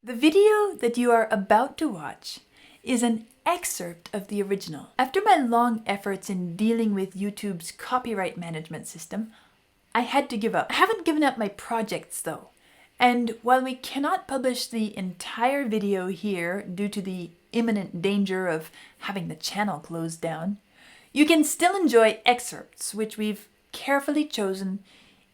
The video that you are about to watch is an excerpt of the original. After my long efforts in dealing with YouTube's copyright management system, I had to give up. I haven't given up my projects though. And while we cannot publish the entire video here due to the imminent danger of having the channel closed down, you can still enjoy excerpts which we've carefully chosen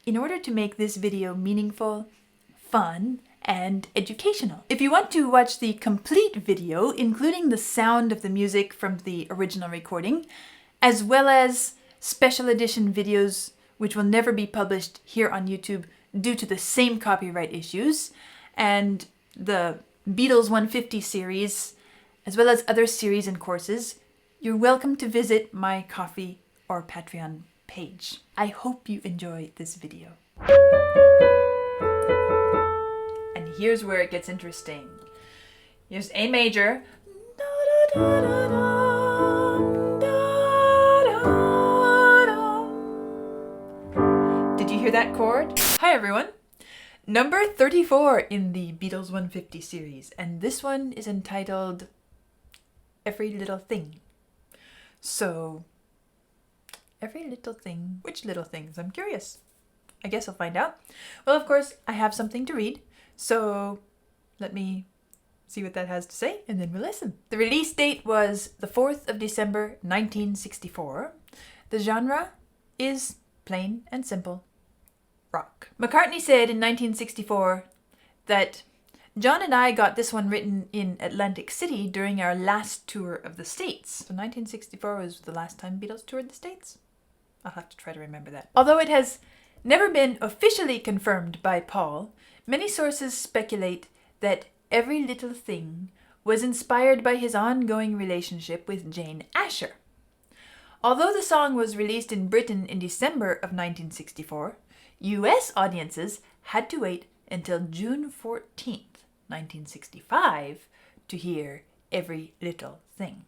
in order to make this video meaningful, fun, and educational. If you want to watch the complete video, including the sound of the music from the original recording, as well as special edition videos which will never be published here on YouTube due to the same copyright issues, and the Beatles 150 series, as well as other series and courses, you're welcome to visit my Ko-fi or Patreon page. I hope you enjoy this video. And here's where it gets interesting. Here's A major. Did you hear that chord? Hi everyone. Number 34 in the Beatles 150 series, and this one is entitled Every Little Thing. So, every little thing. Which little things? I'm curious. I guess I'll find out. Well, of course, I have something to read, so let me see what that has to say, and then we'll listen. The release date was the 4th of December, 1964. The genre is plain and simple rock. McCartney said in 1964 that John and I got this one written in Atlantic City during our last tour of the States. So 1964 was the last time Beatles toured the States? I'll have to try to remember that. Although it has never been officially confirmed by Paul, many sources speculate that Every Little Thing was inspired by his ongoing relationship with Jane Asher. Although the song was released in Britain in December of 1964, US audiences had to wait until June 14th, 1965 to hear Every Little Thing.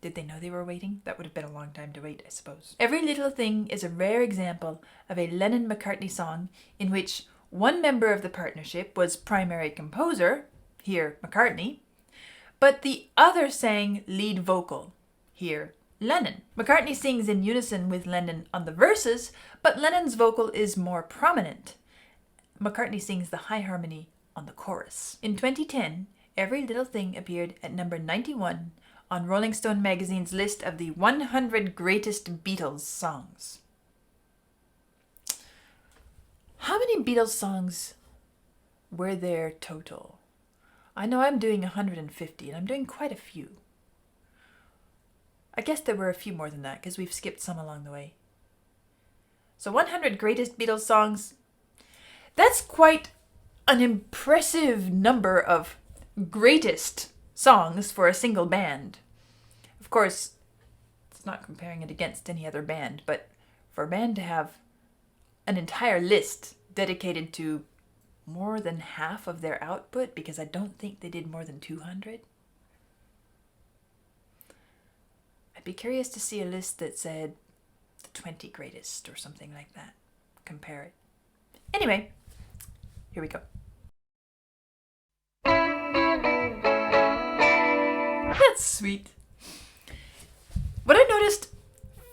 Did they know they were waiting? That would have been a long time to wait, I suppose. Every Little Thing is a rare example of a Lennon-McCartney song in which one member of the partnership was primary composer, here McCartney, but the other sang lead vocal, here Lennon. McCartney sings in unison with Lennon on the verses, but Lennon's vocal is more prominent. McCartney sings the high harmony on the chorus. In 2010, Every Little Thing appeared at number 91 on Rolling Stone magazine's list of the 100 greatest Beatles songs. How many Beatles songs were there total? I know I'm doing 150, and I'm doing quite a few. I guess there were a few more than that, because we've skipped some along the way. So 100 greatest Beatles songs, that's quite an impressive number of greatest songs for a single band. Of course, it's not comparing it against any other band, but for a band to have an entire list dedicated to more than half of their output, because I don't think they did more than 200. I'd be curious to see a list that said the 20 greatest or something like that. Compare it. Anyway, here we go. That's sweet. What I noticed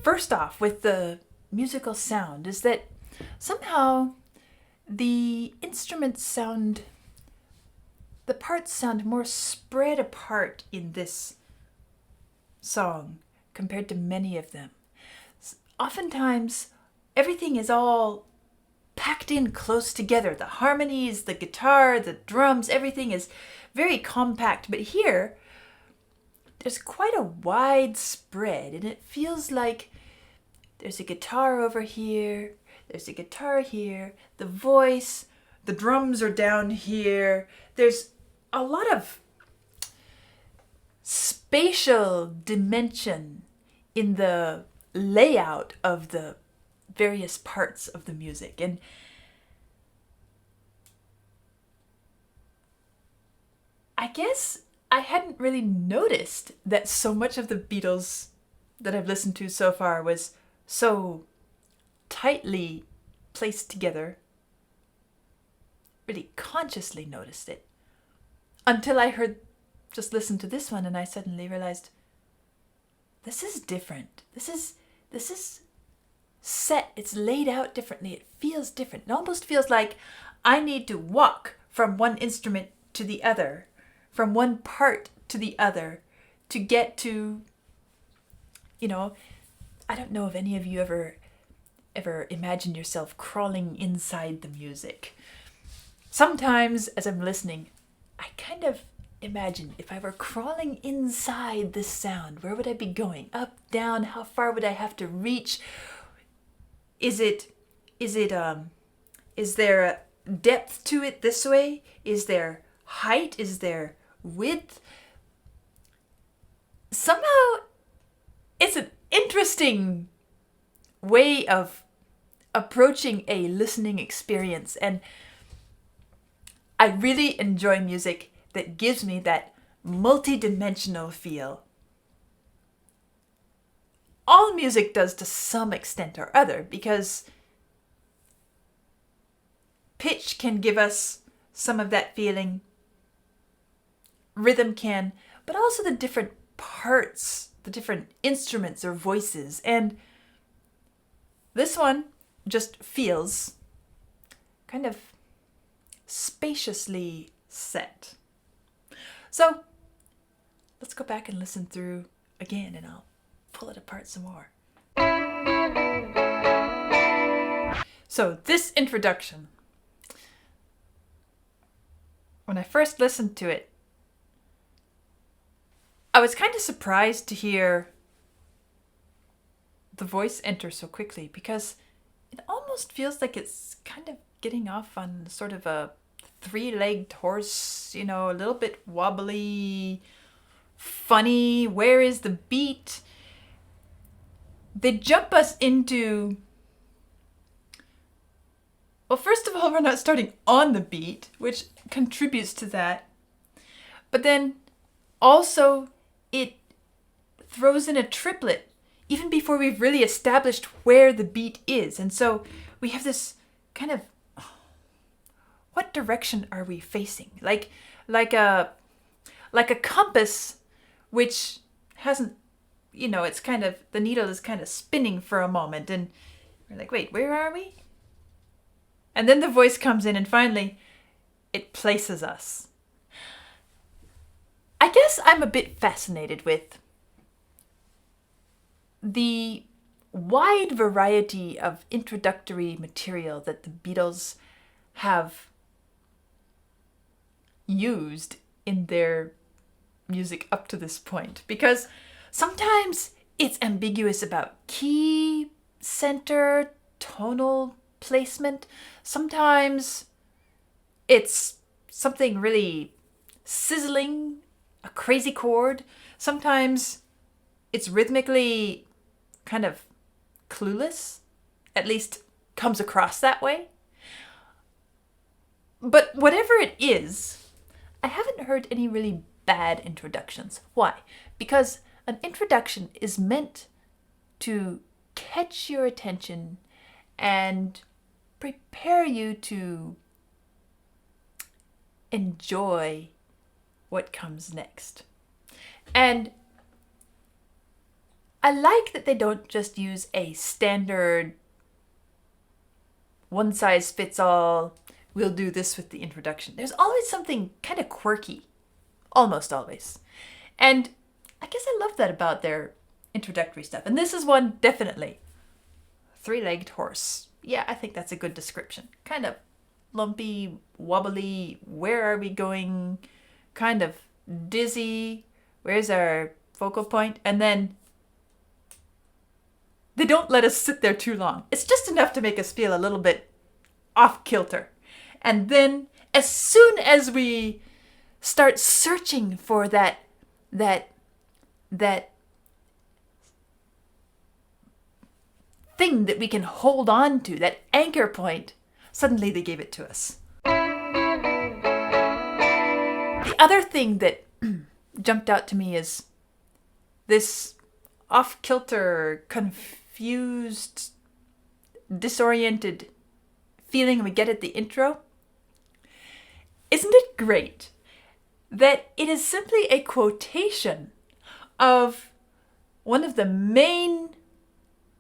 first off with the musical sound is that somehow the instruments sound, the parts sound more spread apart in this song compared to many of them. Oftentimes, everything is all packed in close together. The harmonies, the guitar, the drums, everything is very compact. But here, there's quite a wide spread, and it feels like there's a guitar over here, there's a guitar here, the voice, the drums are down here. There's a lot of spatial dimension in the layout of the various parts of the music. And I guess I hadn't really noticed that so much of the Beatles that I've listened to so far was so tightly placed together. Really consciously noticed it Until I just listened to this one, and I suddenly realized, this is different. This is set. It's laid out differently. It feels different. It almost feels like I need to walk from one instrument to the other, from one part to the other, to get to, I don't know if any of you ever imagined yourself crawling inside the music. Sometimes as I'm listening, I kind of imagine if I were crawling inside this sound, where would I be going? Up, down, how far would I have to reach? Is there a depth to it this way? Is there height? Is there width? Somehow it's an interesting way of approaching a listening experience, and I really enjoy music that gives me that multi-dimensional feel. All music does to some extent or other, because pitch can give us some of that feeling, rhythm can, but also the different parts, the different instruments or voices. And this one just feels kind of spaciously set. So let's go back and listen through again, and I'll pull it apart some more. So this introduction, when I first listened to it, I was kind of surprised to hear the voice enter so quickly, because it almost feels like it's kind of getting off on sort of a three-legged horse, a little bit wobbly, funny. Where is the beat? They jump us into, well, first of all, we're not starting on the beat, which contributes to that. But then also it throws in a triplet even before we've really established where the beat is. And so we have this kind of, what direction are we facing? Like a compass, which hasn't, it's kind of, the needle is kind of spinning for a moment, and we're like, wait, where are we? And then the voice comes in, and finally it places us. I guess I'm a bit fascinated with the wide variety of introductory material that the Beatles have used in their music up to this point, because sometimes it's ambiguous about key, center, tonal placement. Sometimes it's something really sizzling, a crazy chord. Sometimes it's rhythmically kind of clueless, at least comes across that way. But whatever it is, I haven't heard any really bad introductions. Why? Because an introduction is meant to catch your attention and prepare you to enjoy what comes next. And I like that they don't just use a standard one-size-fits-all, we'll do this with the introduction. There's always something kind of quirky, almost always. And I guess I love that about their introductory stuff. And this is one, definitely. Three-legged horse. Yeah, I think that's a good description. Kind of lumpy, wobbly, where are we going? Kind of dizzy. Where's our focal point? And then they don't let us sit there too long. It's just enough to make us feel a little bit off kilter. And then as soon as we start searching for that thing that we can hold on to, that anchor point, suddenly they gave it to us. The other thing that jumped out to me is this off-kilter, confused, disoriented feeling we get at the intro. Isn't it great that it is simply a quotation of one of the main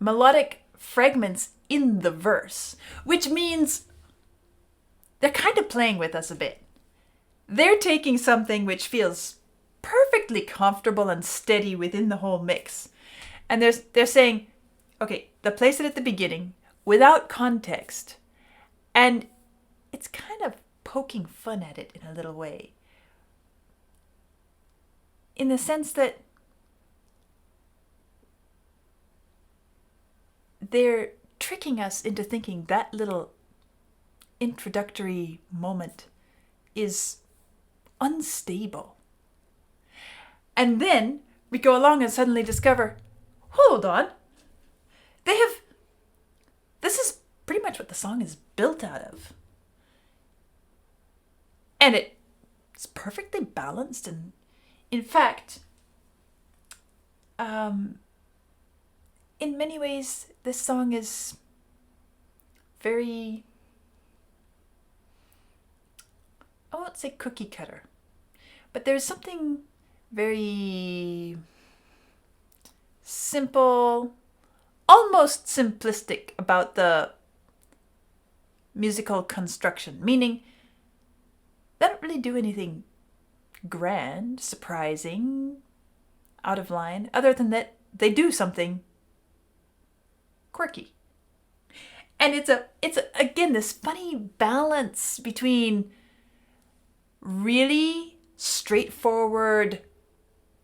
melodic fragments in the verse, which means they're kind of playing with us a bit. They're taking something which feels perfectly comfortable and steady within the whole mix, and they're saying, okay, they'll place it at the beginning without context, and it's kind of poking fun at it in a little way, in the sense that they're tricking us into thinking that little introductory moment is unstable. And then we go along and suddenly discover, hold on, this is pretty much what the song is built out of. And it's perfectly balanced, and in fact, in many ways, this song is very, I won't say cookie cutter, but there's something very simple, almost simplistic about the musical construction, meaning they don't really do anything grand, surprising, out of line, other than that they do something quirky. And it's again this funny balance between really straightforward,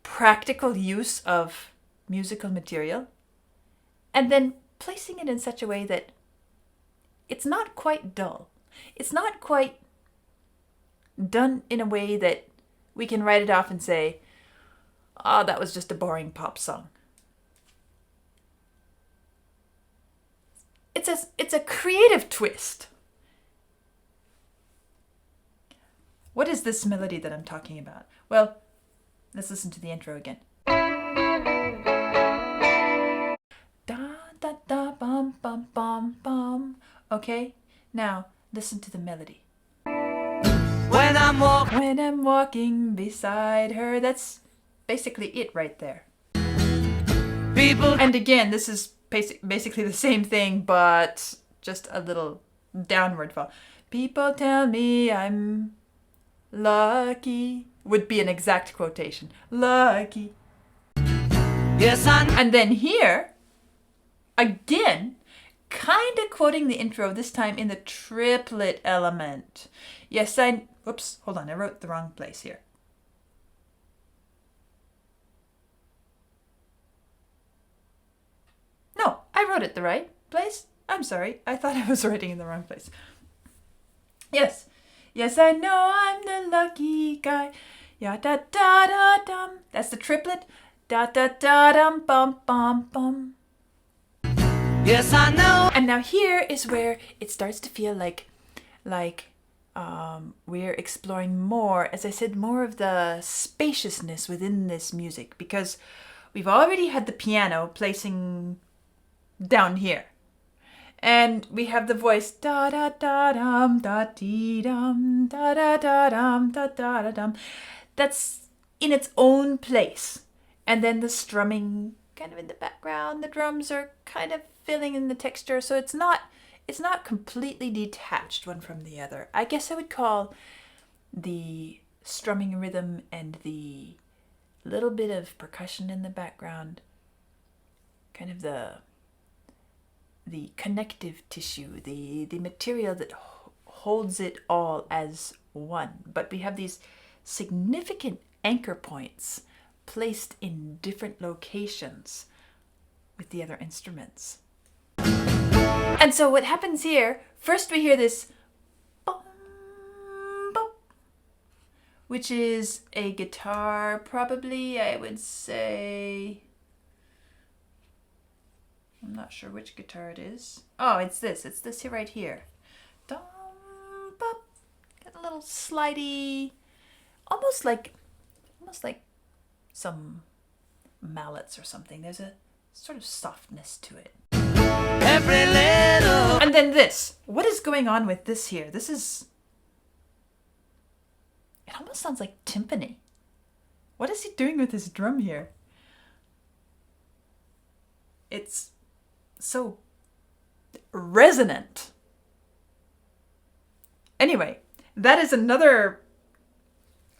practical use of musical material, and then placing it in such a way that it's not quite dull. It's not quite done in a way that we can write it off and say, oh, that was just a boring pop song. It's a creative twist. What is this melody that I'm talking about? Well, let's listen to the intro again. Da da da bum bum bum bum. Okay, now listen to the melody. When I'm walking beside her. That's basically it right there. And again, this is basically the same thing, but just a little downward fall. People tell me I'm lucky would be an exact quotation. Lucky. Yes, and then here, again, kind of quoting the intro, this time in the triplet element. Yes, oops, hold on, I wrote the wrong place here. No, I wrote it the right place. I'm sorry, I thought I was writing in the wrong place. Yes, I know I'm the lucky guy. Ya da da da dum. That's the triplet. Da da da dum bum bum bum. Yes, I know. And now here is where it starts to feel like we're exploring more, as I said, more of the spaciousness within this music, because we've already had the piano placing down here. And we have the voice da da da dum da dee dum da da da dum da da da dum. That's in its own place. And then the strumming kind of in the background. The drums are kind of filling in the texture, so it's not completely detached one from the other. I guess I would call the strumming rhythm and the little bit of percussion in the background kind of the connective tissue, the material that holds it all as one. But we have these significant anchor points placed in different locations with the other instruments. And so what happens here, first we hear this bum, bum, which is a guitar, probably, I would say, I'm not sure which guitar it is. Oh, it's this here right here. Dum, bum. Got a little slidey, almost like some mallets or something. There's a sort of softness to it. Every little. And then this. What is going on with this here? This is It almost sounds like timpani. What is he doing with his drum here? It's so resonant. Anyway, that is another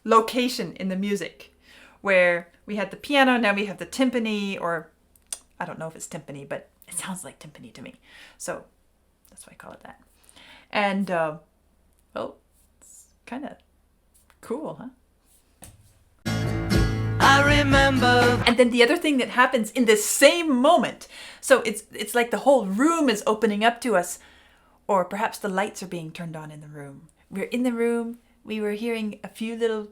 location in the music where we had the piano, now we have the timpani, or I don't know if it's timpani, but it sounds like timpani to me. So that's why I call it that. And, well, it's kind of cool, huh? I remember. And then the other thing that happens in this same moment, so it's like the whole room is opening up to us, or perhaps the lights are being turned on in the room. We're in the room, we were hearing a few little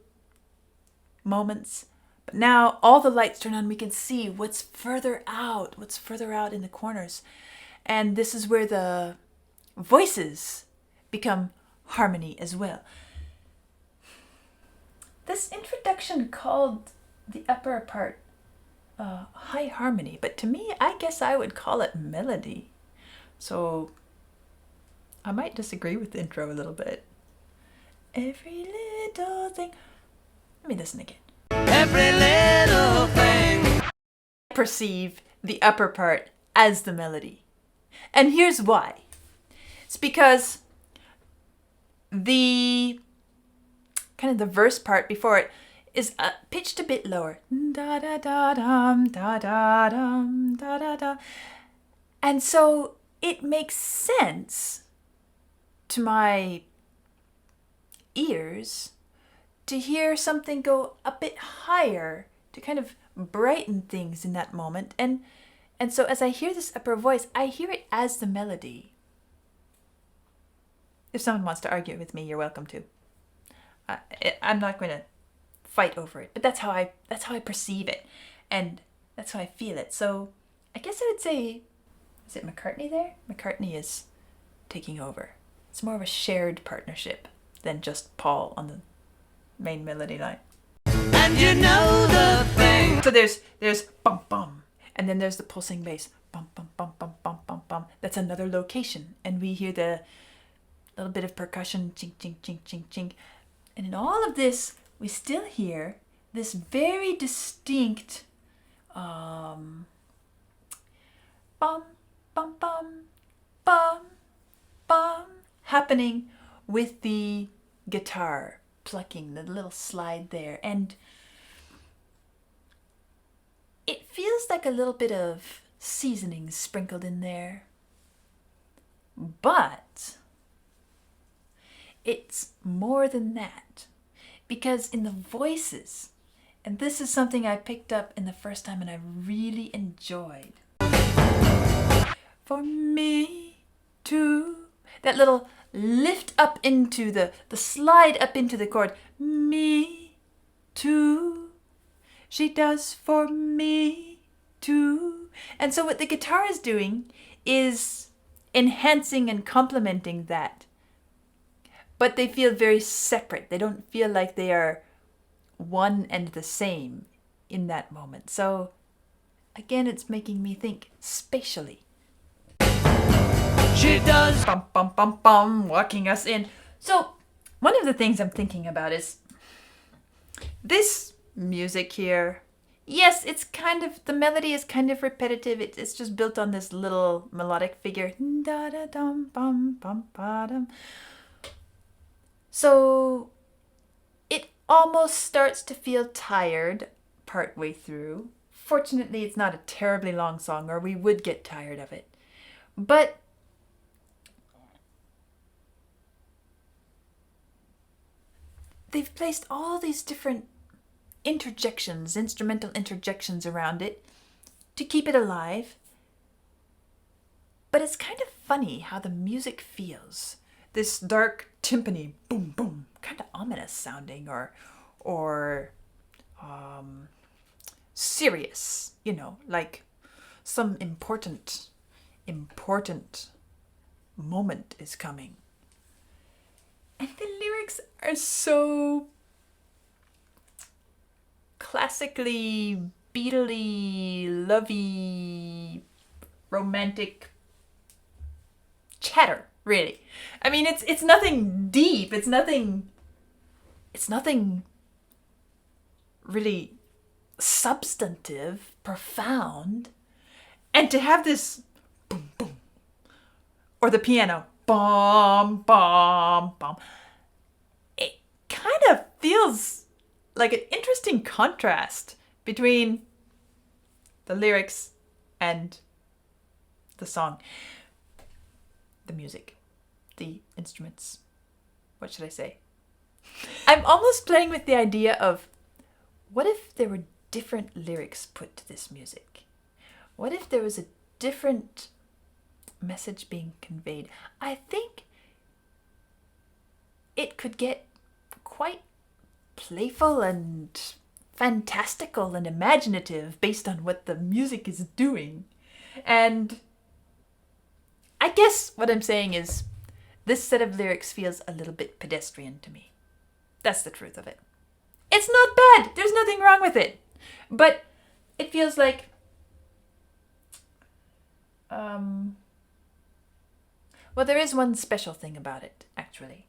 moments, but now all the lights turn on, we can see what's further out in the corners. And this is where the voices become harmony as well. This introduction called the upper part high harmony, but to me, I guess I would call it melody. So I might disagree with the intro a little bit. Every little thing. Let me listen again. Every little thing. I perceive the upper part as the melody. And here's why. It's because the kind of the verse part before it is pitched a bit lower. Da da da dum, da da dum, da da da. And so it makes sense to my ears to hear something go a bit higher to kind of brighten things in that moment. And so as I hear this upper voice, I hear it as the melody. If someone wants to argue with me, you're welcome to. I'm not going to fight over it, but that's how I perceive it, and that's how I feel it. So I guess I would say, is it McCartney there? McCartney is taking over. It's more of a shared partnership than just Paul on the main melody line. And you know the thing. So there's bum bum, and then there's the pulsing bass, bum bum bum bum bum bum bum. That's another location, and we hear the little bit of percussion, chink chink chink chink chink, and in all of this, we still hear this very distinct bum bum bum bum bum happening with the guitar plucking the little slide there, and it feels like a little bit of seasoning sprinkled in there, but it's more than that, because in the voices, and this is something I picked up in the first time and I really enjoyed. For me to, that little lift up into the slide up into the chord. Me too. She does for me too. And so what the guitar is doing is enhancing and complementing that. But they feel very separate. They don't feel like they are one and the same in that moment. So again, it's making me think spatially. She does bum bum bum bum, walking us in. So one of the things I'm thinking about is this music here. Yes, it's kind of, the melody is kind of repetitive. It's just built on this little melodic figure. Da da dum bum bum ba dum. So it almost starts to feel tired partway through. Fortunately, it's not a terribly long song, or we would get tired of it. But they've placed all these different interjections, instrumental interjections around it to keep it alive. But it's kind of funny how the music feels. This dark timpani, boom, boom, kind of ominous sounding, or serious, you know, like some important moment is coming. And the lyrics are so classically Beatly, lovey, romantic chatter, really. I mean, it's nothing deep. It's It's nothing really substantive, profound. And to have this boom, boom, or the piano, bom, bom, bom, it kind of feels like an interesting contrast between the lyrics and the song. The music, the instruments. What should I say? I'm almost playing with the idea of, what if there were different lyrics put to this music? What if there was a different message being conveyed? I think it could get quite playful and fantastical and imaginative based on what the music is doing. And I guess what I'm saying is, this set of lyrics feels a little bit pedestrian to me. That's the truth of it. It's not bad. There's nothing wrong with it. But it feels like well, there is one special thing about it, actually.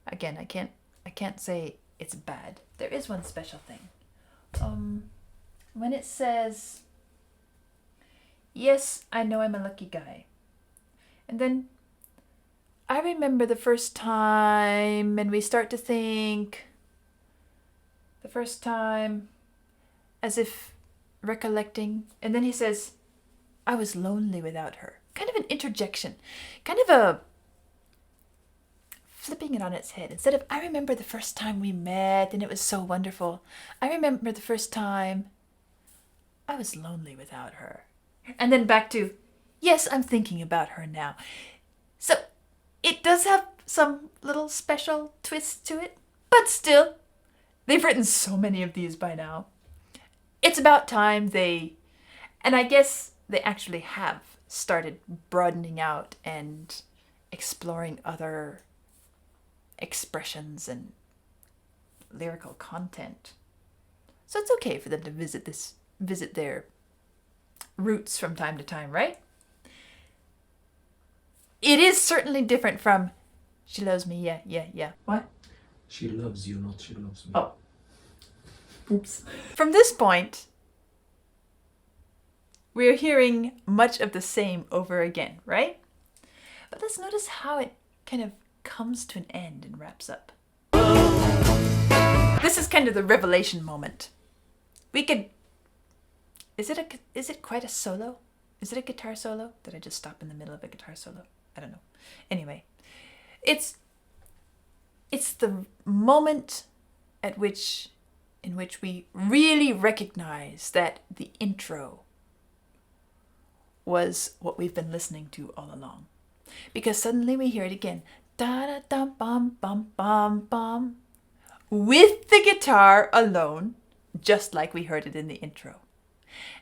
Again, I can't say it's bad. There is one special thing. When it says, yes, I know I'm a lucky guy. And then I remember the first time, and we start to think, the first time, as if recollecting. And then he says, I was lonely without her. Kind of an interjection. Kind of a flipping it on its head. Instead of, I remember the first time we met and it was so wonderful. I remember the first time I was lonely without her. And then back to, yes, I'm thinking about her now. So it does have some little special twists to it. But still, they've written so many of these by now. It's about time and I guess they actually have started broadening out and exploring other expressions and lyrical content. So it's okay for them to visit their roots from time to time, right? It is certainly different from she loves me, yeah, yeah, yeah. What? She loves you, not she loves me. Oh. Oops. From this point, we're hearing much of the same over again, right? But let's notice how it kind of comes to an end and wraps up. This is kind of the revelation moment. We could... Is it quite a solo? Is it a guitar solo? Did I just stop in the middle of a guitar solo? I don't know. Anyway, it's the moment in which we really recognize that the intro was what we've been listening to all along. Because suddenly we hear it again. Da-da-dum bum bum bum bum. With the guitar alone, just like we heard it in the intro.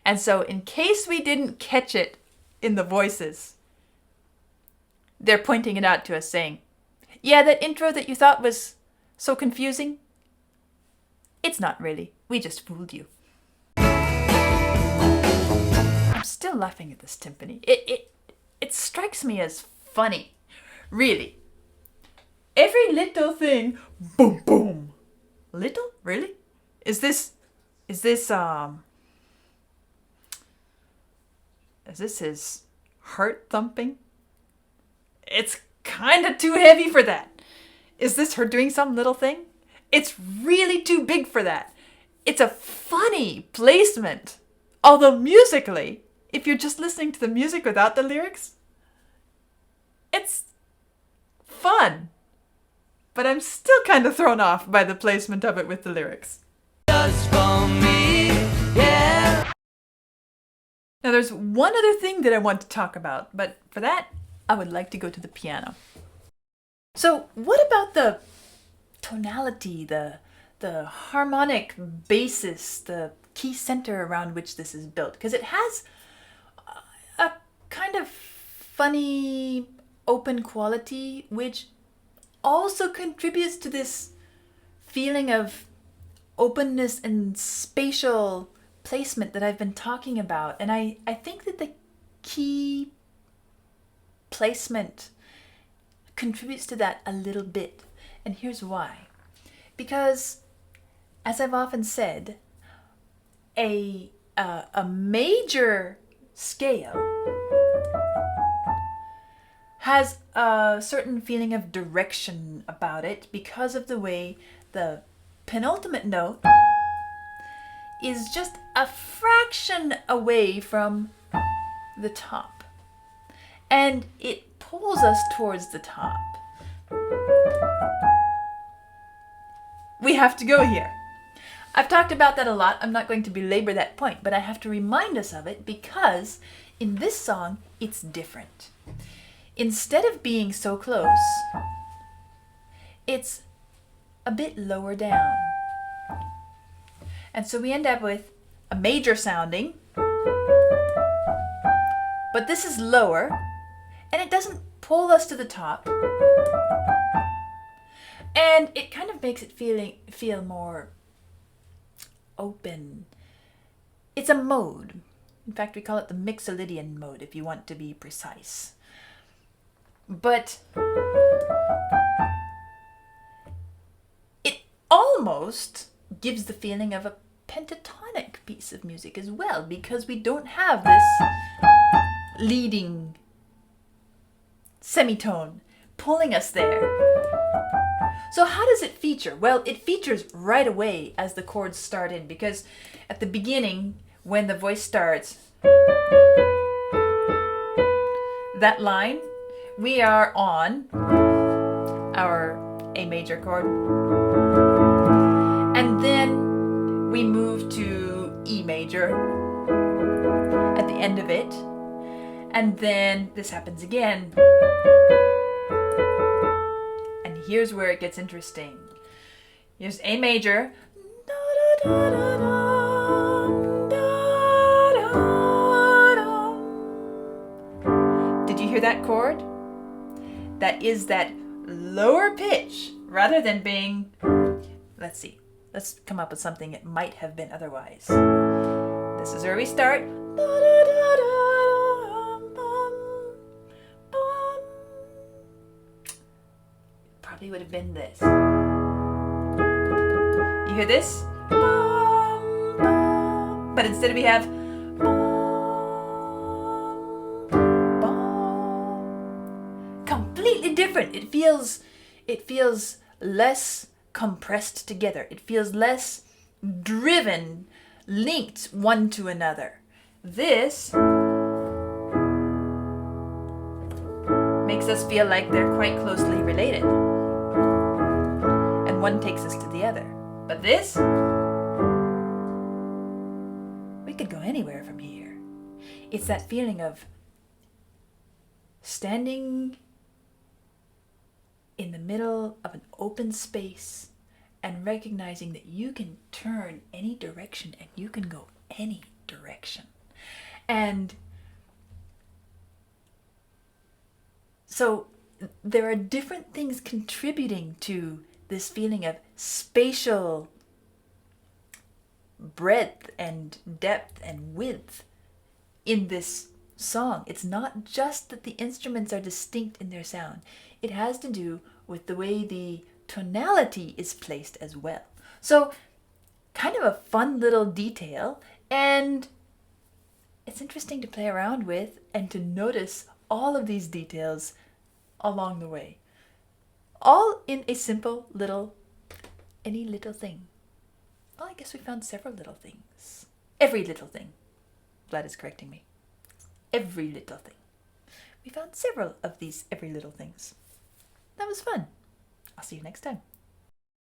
And so in case we didn't catch it in the voices, they're pointing it out to us saying, yeah, that intro that you thought was so confusing, it's not really. We just fooled you. I'm still laughing at this timpani. It strikes me as funny. Really. Every little thing, boom, boom. Little? Really? Is this his heart thumping? It's kind of too heavy for that. Is this her doing some little thing? It's really too big for that. It's a funny placement. Although musically, if you're just listening to the music without the lyrics, it's fun. But I'm still kind of thrown off by the placement of it with the lyrics. Just for me, yeah. Now there's one other thing that I want to talk about, but for that, I would like to go to the piano. So what about the tonality, the harmonic basis, the key center around which this is built? Because it has a kind of funny, open quality, which also contributes to this feeling of openness and spatial placement that I've been talking about. And I think that the key placement contributes to that a little bit. And here's why. Because, as I've often said, a major scale has a certain feeling of direction about it because of the way the penultimate note is just a fraction away from the top. And it pulls us towards the top. We have to go here. I've talked about that a lot. I'm not going to belabor that point, but I have to remind us of it because in this song, it's different. Instead of being so close, it's a bit lower down. And so we end up with a major sounding, but this is lower, and it doesn't pull us to the top. And it kind of makes it feel more open. It's a mode. In fact, we call it the Mixolydian mode if you want to be precise. But it almost gives the feeling of a pentatonic piece of music as well, because we don't have this leading semitone pulling us there. So how does it feature? Well, it features right away as the chords start in, because at the beginning, when the voice starts, that line, we are on our A major chord, and then we move to E major at the end of it, and then this happens again. And here's where it gets interesting. Here's A major. Did you hear that chord? That is that lower pitch rather than being, let's see, let's come up with something it might have been otherwise. This is where we start. Probably would have been this. You hear this? But instead we have completely different. It feels less compressed together. It feels less driven, linked one to another. This makes us feel like they're quite closely related. And one takes us to the other. But this, we could go anywhere from here. It's that feeling of standing in the middle of an open space and recognizing that you can turn any direction and you can go any direction. And so there are different things contributing to this feeling of spatial breadth and depth and width in this song. It's not just that the instruments are distinct in their sound. It has to do with the way the tonality is placed as well. So kind of a fun little detail, and it's interesting to play around with and to notice all of these details along the way. All in a simple little, any little thing. Well, I guess we found several little things. Every little thing. Vlad is correcting me. Every little thing. We found several of these every little things. That was fun. I'll see you next time.